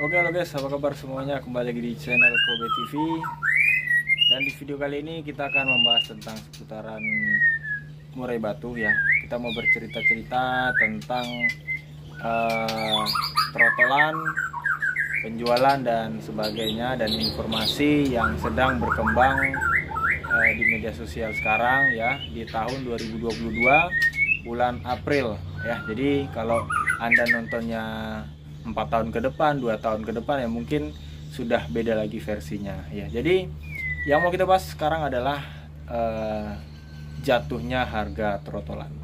Oke halo guys, apa kabar semuanya? Kembali lagi di channel Kobe TV. Dan di video kali ini kita akan membahas tentang seputaran murai batu ya. Kita mau bercerita-cerita tentang trotolan, penjualan dan sebagainya, dan informasi yang sedang berkembang di media sosial sekarang ya, di tahun 2022 bulan April ya. Jadi kalau Anda nontonnya 4 tahun ke depan, 2 tahun ke depan ya mungkin sudah beda lagi versinya ya. Jadi yang mau kita bahas sekarang adalah jatuhnya harga trotolan.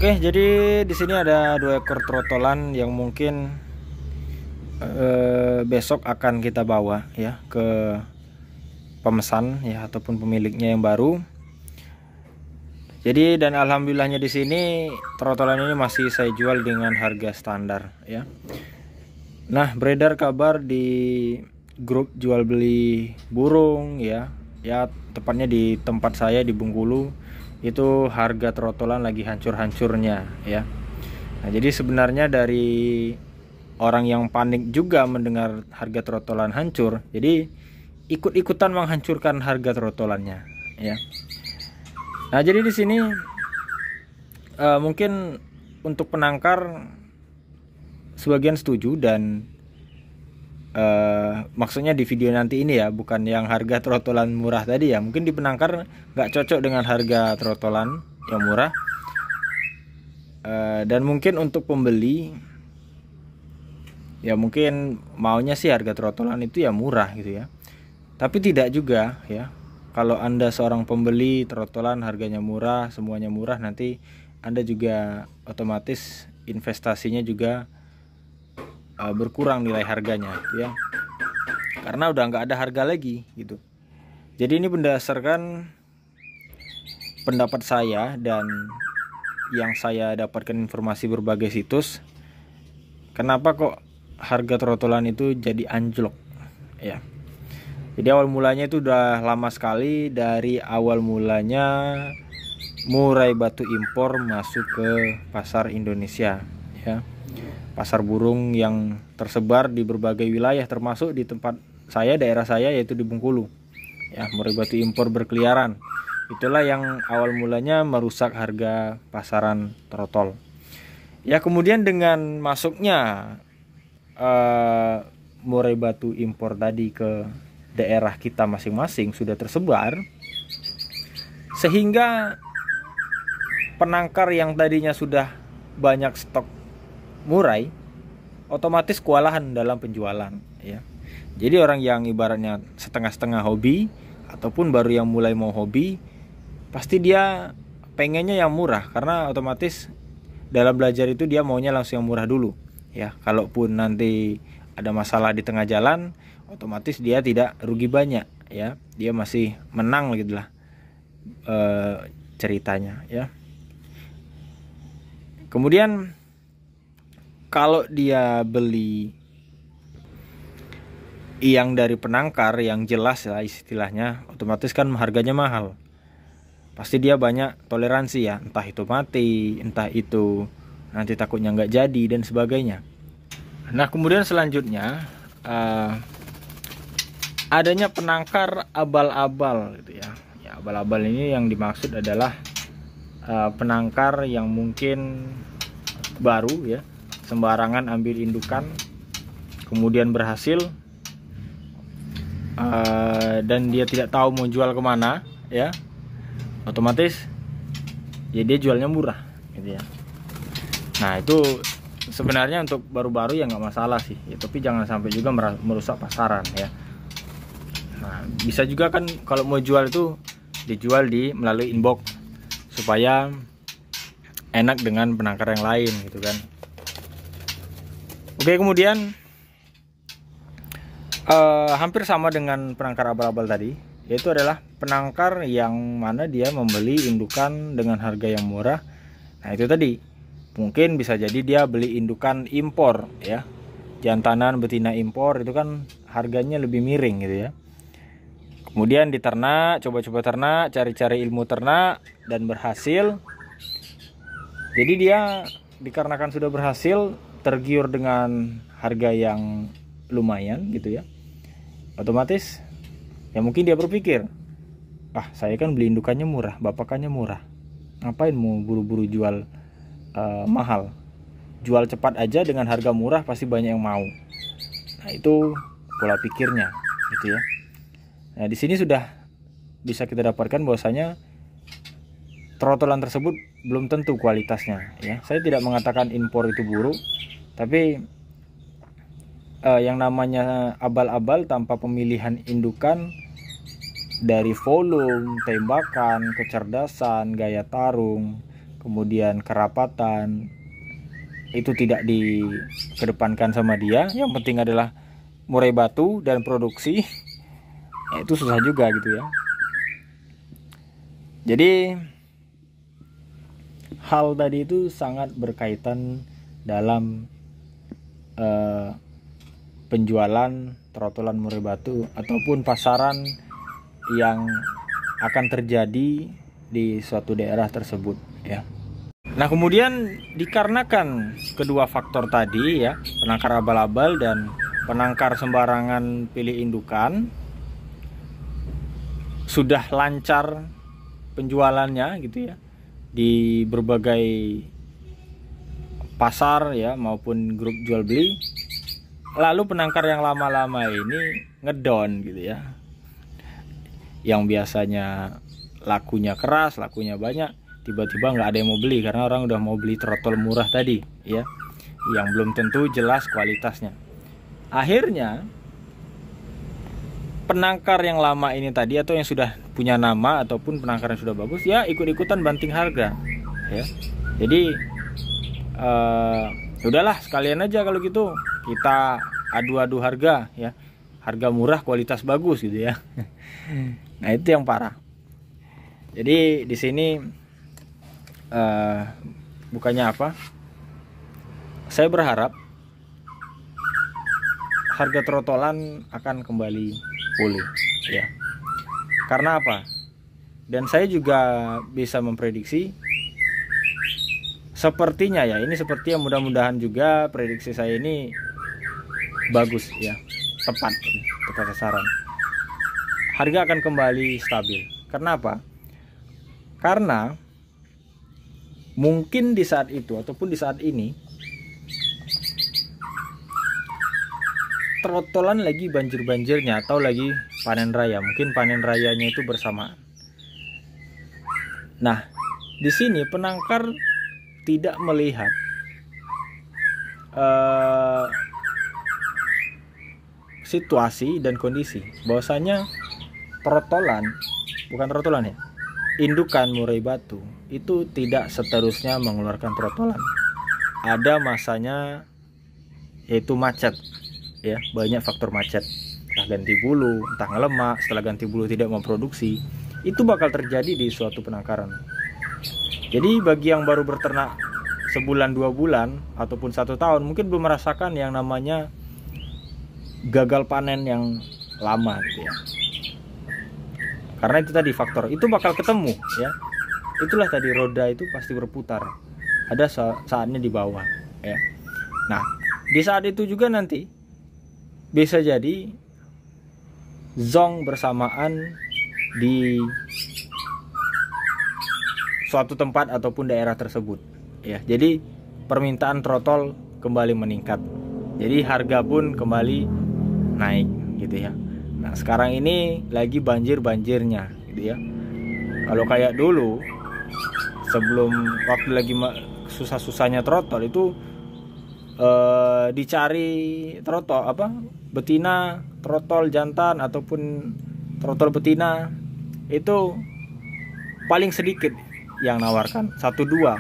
Oke, jadi di sini ada 2 ekor trotolan yang mungkin besok akan kita bawa ya ke pemesan ya ataupun pemiliknya yang baru. Jadi dan alhamdulillahnya di sini trotolan ini masih saya jual dengan harga standar ya. Nah, beredar kabar di grup jual beli burung ya, tepatnya di tempat saya di Bengkulu. Itu harga trotolan lagi hancur-hancurnya ya. Nah, jadi sebenarnya dari orang yang panik juga mendengar harga trotolan hancur, jadi ikut-ikutan menghancurkan harga trotolannya ya. Nah, jadi di sini mungkin untuk penangkar sebagian setuju dan maksudnya di video nanti ini ya, bukan yang harga trotolan murah tadi ya. Mungkin di penangkar nggak cocok dengan harga trotolan yang murah, dan mungkin untuk pembeli ya mungkin maunya sih harga trotolan itu ya murah gitu ya. Tapi tidak juga ya. Kalau Anda seorang pembeli trotolan harganya murah, semuanya murah, nanti Anda juga otomatis investasinya juga berkurang nilai harganya gitu ya, karena udah nggak ada harga lagi gitu. Jadi ini berdasarkan pendapat saya dan yang saya dapatkan informasi berbagai situs, kenapa kok harga trotolan itu jadi anjlok ya. Jadi awal mulanya itu udah lama sekali, dari awal mulanya murai batu impor masuk ke pasar Indonesia ya. Pasar burung yang tersebar di berbagai wilayah, termasuk di tempat saya, daerah saya, yaitu di Bengkulu ya. Murai batu impor berkeliaran, itulah yang awal mulanya merusak harga pasaran trotol ya. Kemudian dengan masuknya murai batu impor tadi ke daerah kita masing-masing sudah tersebar, sehingga penangkar yang tadinya sudah banyak stok murai otomatis kewalahan dalam penjualan ya. Jadi orang yang ibaratnya setengah-setengah hobi ataupun baru yang mulai mau hobi, pasti dia pengennya yang murah, karena otomatis dalam belajar itu dia maunya langsung yang murah dulu ya. Kalaupun nanti ada masalah di tengah jalan, otomatis dia tidak rugi banyak ya, dia masih menang gitu lah ceritanya ya. Kemudian kalau dia beli yang dari penangkar yang jelas lah istilahnya, otomatis kan harganya mahal. Pasti dia banyak toleransi ya, entah itu mati, entah itu nanti takutnya nggak jadi dan sebagainya. Nah, kemudian selanjutnya adanya penangkar abal-abal gitu ya. Ya, abal-abal ini yang dimaksud adalah penangkar yang mungkin baru ya, sembarangan ambil indukan, kemudian berhasil, dan dia tidak tahu mau jual kemana ya, otomatis ya dia jualnya murah gitu ya. Nah, itu sebenarnya untuk baru-baru ya nggak masalah sih ya, tapi jangan sampai juga merusak pasaran ya. Nah, bisa juga kan kalau mau jual itu dijual melalui inbox supaya enak dengan penangkar yang lain gitu kan. Oke, kemudian hampir sama dengan penangkar abal-abal tadi, yaitu adalah penangkar yang mana dia membeli indukan dengan harga yang murah. Nah, itu tadi Mungkin bisa jadi dia beli indukan impor ya, jantanan betina impor itu kan harganya lebih miring gitu ya. Kemudian diternak, coba-coba ternak, cari-cari ilmu ternak dan berhasil. Jadi dia dikarenakan sudah berhasil, tergiur dengan harga yang lumayan gitu ya, otomatis ya mungkin dia berpikir, saya kan beli indukannya murah, bapakannya murah, ngapain mau buru-buru jual mahal, jual cepat aja dengan harga murah pasti banyak yang mau. Nah itu pola pikirnya gitu ya. Nah di sini sudah bisa kita dapatkan bahwasanya trotolan tersebut belum tentu kualitasnya ya. Saya tidak mengatakan impor itu buruk, tapi yang namanya abal-abal tanpa pemilihan indukan, dari volume, tembakan, kecerdasan, gaya tarung, kemudian kerapatan, itu tidak dikedepankan sama dia. Yang penting adalah murai batu dan produksi. Itu susah juga gitu ya. Jadi hal tadi itu sangat berkaitan dalam penjualan trotolan murai batu ataupun pasaran yang akan terjadi di suatu daerah tersebut ya. Nah kemudian dikarenakan kedua faktor tadi ya, penangkar abal-abal dan penangkar sembarangan pilih indukan, sudah lancar penjualannya gitu ya di berbagai pasar ya maupun grup jual beli, lalu penangkar yang lama-lama ini ngedon gitu ya, yang biasanya lakunya keras, lakunya banyak, tiba-tiba nggak ada yang mau beli karena orang udah mau beli trotol murah tadi ya, yang belum tentu jelas kualitasnya. Akhirnya penangkar yang lama ini tadi atau yang sudah punya nama ataupun penangkar yang sudah bagus ya ikut-ikutan banting harga ya. Jadi udahlah sekalian aja kalau gitu kita adu-adu harga ya, harga murah kualitas bagus gitu ya. Nah itu yang parah. Jadi di sini bukannya apa, saya berharap harga trotolan akan kembali pulih ya. Karena apa? Dan saya juga bisa memprediksi sepertinya ya, ini seperti yang mudah-mudahan juga prediksi saya ini bagus ya, tepat sasaran. Harga akan kembali stabil. Karena apa? Karena mungkin di saat itu ataupun di saat ini trotolan lagi banjir-banjirnya atau lagi panen raya, mungkin panen rayanya itu bersamaan. Nah, di sini penangkar tidak melihat situasi dan kondisi bahwasanya indukan murai batu itu tidak seterusnya mengeluarkan trotolan. Ada masanya yaitu macet ya, banyak faktor macet, entah ganti bulu, entah ngelemak, setelah ganti bulu tidak memproduksi, itu bakal terjadi di suatu penangkaran. Jadi bagi yang baru berternak sebulan 2 bulan ataupun 1 tahun mungkin belum merasakan yang namanya gagal panen yang lama gitu ya. Karena itu tadi faktor itu bakal ketemu ya. Itulah tadi roda itu pasti berputar. Ada saatnya di bawah ya. Nah, di saat itu juga nanti bisa jadi zong bersamaan di suatu tempat ataupun daerah tersebut ya. Jadi permintaan trotol kembali meningkat. Jadi harga pun kembali naik gitu ya. Nah, sekarang ini lagi banjir-banjirnya gitu ya. Kalau kayak dulu sebelum waktu lagi susah-susahnya trotol itu dicari trotol betina, trotol jantan ataupun trotol betina itu paling sedikit yang nawarkan, 1-2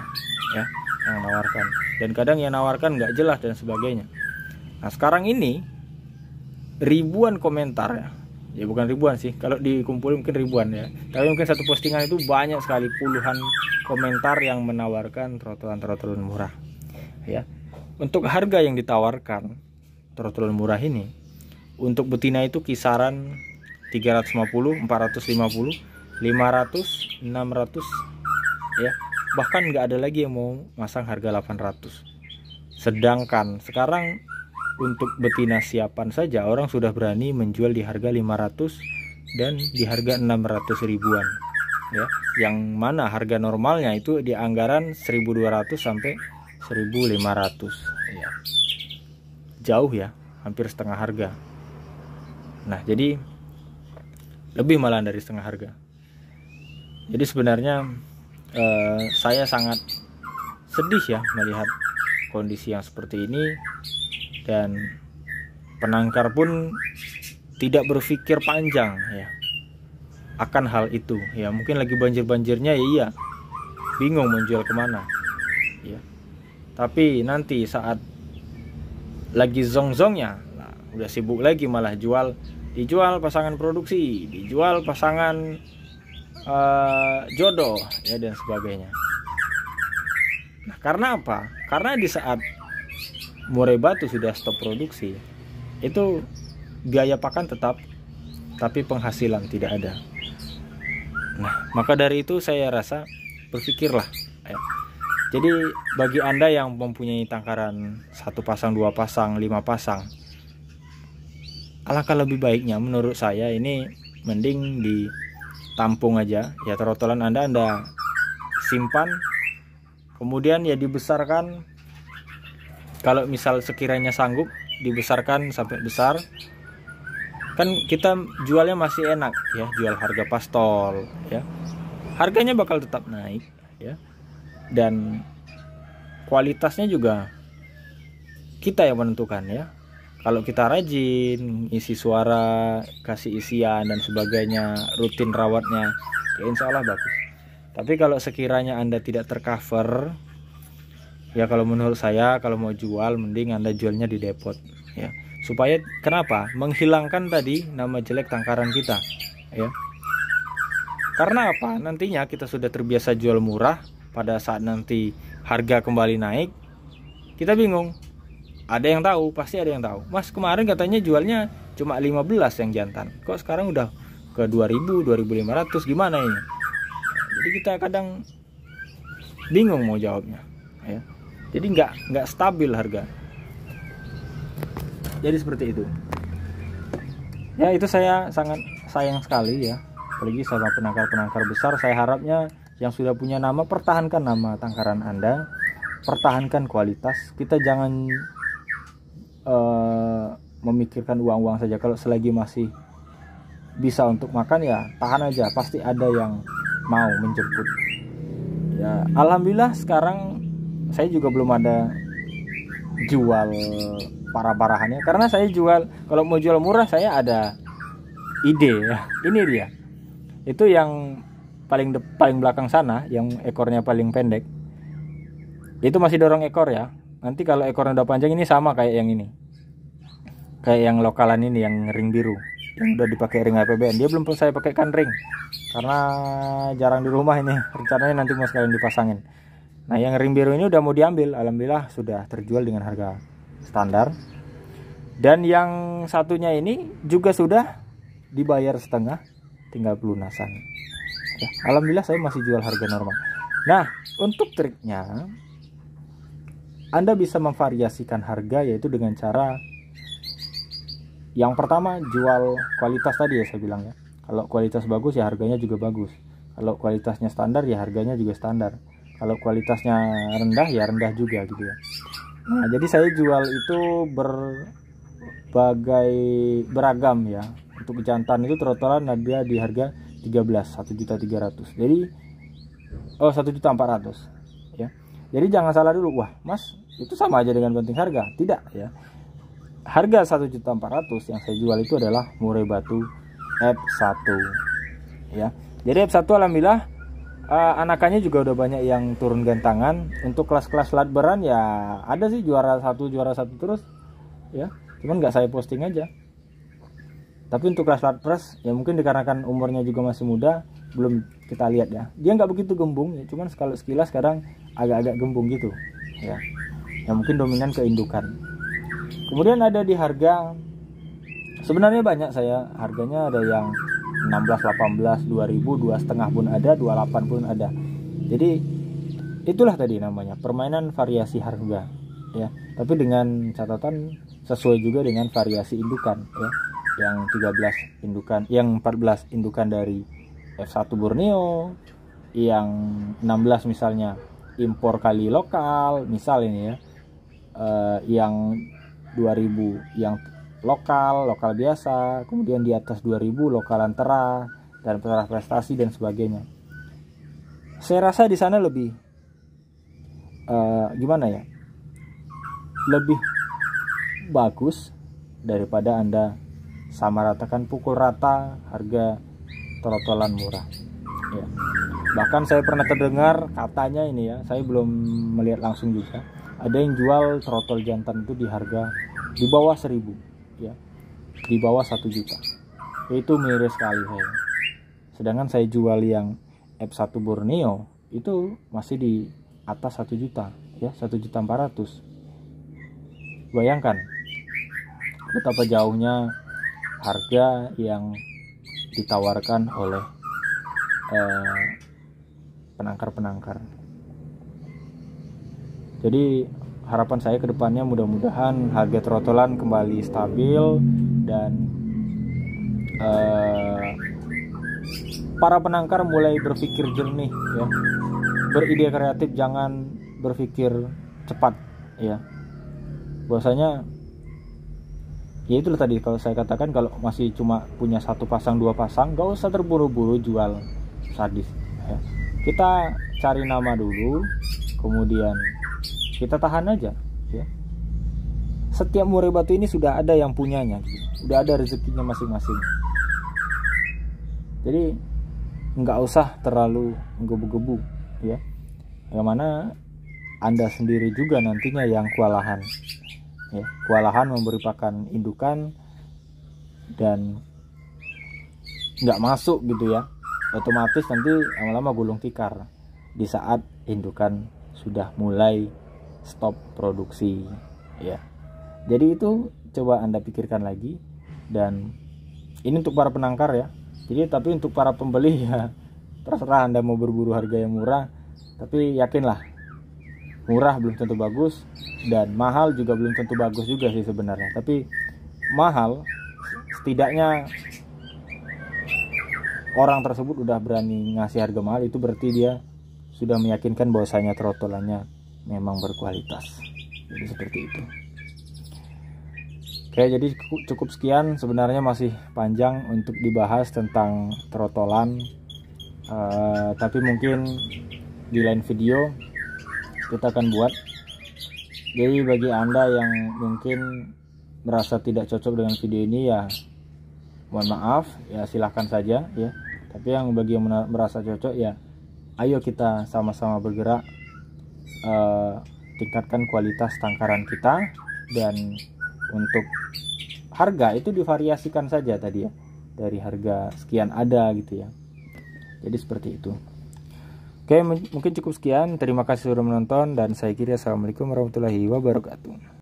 ya yang nawarkan, dan kadang yang nawarkan nggak jelas dan sebagainya. Nah sekarang ini ribuan komentar ya bukan ribuan sih, kalau dikumpulin mungkin ribuan ya, tapi mungkin satu postingan itu banyak sekali puluhan komentar yang menawarkan trotolan murah. ya. Untuk harga yang ditawarkan trotol murah ini, untuk betina itu kisaran 350, 450, 500, 600 ya. Bahkan nggak ada lagi yang mau masang harga 800. Sedangkan sekarang untuk betina siapan saja orang sudah berani menjual di harga 500 dan di harga 600 ribuan ya. Yang mana harga normalnya itu di anggaran 1200 sampai 1500 ya. Jauh ya, hampir setengah harga. Nah, jadi lebih malah dari setengah harga. Jadi sebenarnya saya sangat sedih ya melihat kondisi yang seperti ini, dan penangkar pun tidak berpikir panjang ya akan hal itu ya. Mungkin lagi banjir-banjirnya ya, iya, bingung menjual kemana ya. Tapi nanti saat lagi zong-zongnya, nah, udah sibuk lagi malah dijual pasangan produksi, dijual pasangan jodoh ya, dan sebagainya. Nah, karena apa? Karena di saat murai batu sudah stop produksi, itu biaya pakan tetap, tapi penghasilan tidak ada. Nah, maka dari itu saya rasa berpikirlah ya. Jadi bagi Anda yang mempunyai tangkaran 1 pasang, 2 pasang, 5 pasang, alangkah lebih baiknya menurut saya ini mending ditampung aja ya. Trotolan Anda simpan, kemudian ya dibesarkan. Kalau misal sekiranya sanggup dibesarkan sampai besar, kan kita jualnya masih enak ya, jual harga pastol ya. Harganya bakal tetap naik ya. Dan kualitasnya juga kita yang menentukan ya. Kalau kita rajin, isi suara, kasih isian dan sebagainya, rutin rawatnya, ya insya Allah bagus. Tapi kalau sekiranya Anda tidak tercover, ya kalau menurut saya kalau mau jual mending Anda jualnya di depot ya. Supaya kenapa? Menghilangkan tadi nama jelek tangkaran kita ya. Karena apa? Nantinya kita sudah terbiasa jual murah, pada saat nanti harga kembali naik, kita bingung. Ada yang tahu, pasti ada yang tahu. Mas, kemarin katanya jualnya cuma 15 yang jantan, kok sekarang udah ke 2000, 2500, gimana ini? Jadi kita kadang bingung mau jawabnya ya. Jadi nggak stabil harga. Jadi seperti itu. Ya, itu saya sangat sayang sekali ya. Apalagi sama penangkar-penangkar besar. Saya harapnya yang sudah punya nama, pertahankan nama tangkaran Anda, pertahankan kualitas. Kita jangan memikirkan uang-uang saja. Kalau selagi masih bisa untuk makan ya tahan aja, pasti ada yang mau menjemput ya. Alhamdulillah sekarang saya juga belum ada jual parah-parahannya, karena saya jual, kalau mau jual murah saya ada ide ya. Ini dia, itu yang paling belakang sana, yang ekornya paling pendek, itu masih dorong ekor ya. Nanti kalau ekornya udah panjang, ini sama kayak yang ini, kayak yang lokalan ini, yang ring biru yang udah dipakai ring APBN. Dia belum saya pakaikan ring karena jarang di rumah ini, rencananya nanti mau sekalian dipasangin. Nah, yang ring biru ini udah mau diambil, alhamdulillah sudah terjual dengan harga standar. Dan yang satunya ini juga sudah dibayar setengah, tinggal pelunasan ya, alhamdulillah saya masih jual harga normal. Nah, untuk triknya Anda bisa memvariasikan harga, yaitu dengan cara yang pertama jual kualitas tadi ya, saya bilang ya. Kalau kualitas bagus ya harganya juga bagus. Kalau kualitasnya standar ya harganya juga standar. Kalau kualitasnya rendah ya rendah juga gitu ya. Nah, jadi saya jual itu beragam ya. Untuk jantan itu trotolan ada di harga 1.300.000. Jadi 1.400.000 ya. Jadi jangan salah dulu, wah Mas itu sama aja dengan banting harga. Tidak ya. Harga 1.400.000 yang saya jual itu adalah murai batu F1 ya. Jadi F1 alhamdulillah anakannya juga udah banyak yang turun gantangan. Untuk kelas-kelas latberan ya ada sih juara satu terus ya, cuman nggak saya posting aja. Tapi untuk kelas latpres ya mungkin dikarenakan umurnya juga masih muda, belum kita lihat ya. Dia nggak begitu gembung ya, cuman kalau sekilas kadang agak-agak gembung gitu ya. yang mungkin dominan ke indukan. Kemudian ada di harga, sebenarnya banyak saya, harganya ada yang 16, 18, 2000, 2,5 pun ada, 28 pun ada. Jadi itulah tadi namanya permainan variasi harga ya, tapi dengan catatan sesuai juga dengan variasi indukan ya. Yang 13 indukan, yang 14 indukan dari F1 Borneo, yang 16 misalnya impor kali lokal misal ini ya, yang 2000 yang lokal biasa, kemudian di atas 2000 lokal antara dan prestasi dan sebagainya. Saya rasa di sana lebih gimana ya, lebih bagus daripada Anda sama ratakan, pukul rata harga trotolan murah ya. Bahkan saya pernah terdengar katanya ini ya, saya belum melihat langsung juga, ada yang jual trotol jantan itu di harga di bawah 1000 ya, di bawah 1 juta. Itu miris sekali saya. Sedangkan saya jual yang F1 Borneo itu masih di atas 1 juta ya, 1.400.000. Bayangkan betapa jauhnya harga yang ditawarkan oleh penangkar-penangkar. Jadi harapan saya ke depannya mudah-mudahan harga trotolan kembali stabil dan para penangkar mulai berpikir jernih ya, beride kreatif, jangan berpikir cepat ya. Bahwasanya ya itulah tadi kalau saya katakan, kalau masih cuma punya 1 pasang 2 pasang, gak usah terburu-buru jual sadis ya. Kita cari nama dulu, kemudian kita tahan aja ya. Setiap murai batu ini sudah ada yang punyanya gitu. Udah ada rezekinya masing-masing. Jadi nggak usah terlalu menggebu-gebu ya, yang mana Anda sendiri juga nantinya yang kewalahan ya, kewalahan memberi pakan indukan dan nggak masuk gitu ya, otomatis nanti lama-lama gulung tikar di saat indukan sudah mulai stop produksi ya. Jadi itu coba Anda pikirkan lagi, dan ini untuk para penangkar ya. Jadi tapi untuk para pembeli ya terserah Anda mau berburu harga yang murah, tapi yakinlah murah belum tentu bagus, dan mahal juga belum tentu bagus juga sih sebenarnya. Tapi mahal setidaknya orang tersebut udah berani ngasih harga mahal, itu berarti dia sudah meyakinkan bahwasanya trotolannya memang berkualitas. Jadi seperti itu. Oke, jadi cukup sekian, sebenarnya masih panjang untuk dibahas tentang trotolan, tapi mungkin di lain video kita akan buat. Jadi bagi Anda yang mungkin merasa tidak cocok dengan video ini ya mohon maaf ya, silahkan saja ya. Tapi yang bagi yang merasa cocok ya ayo kita sama-sama bergerak, tingkatkan kualitas tangkaran kita, dan untuk harga itu divariasikan saja tadi ya, dari harga sekian ada gitu ya. Jadi seperti itu. Oke, mungkin cukup sekian. Terima kasih sudah menonton, dan saya kira assalamualaikum warahmatullahi wabarakatuh.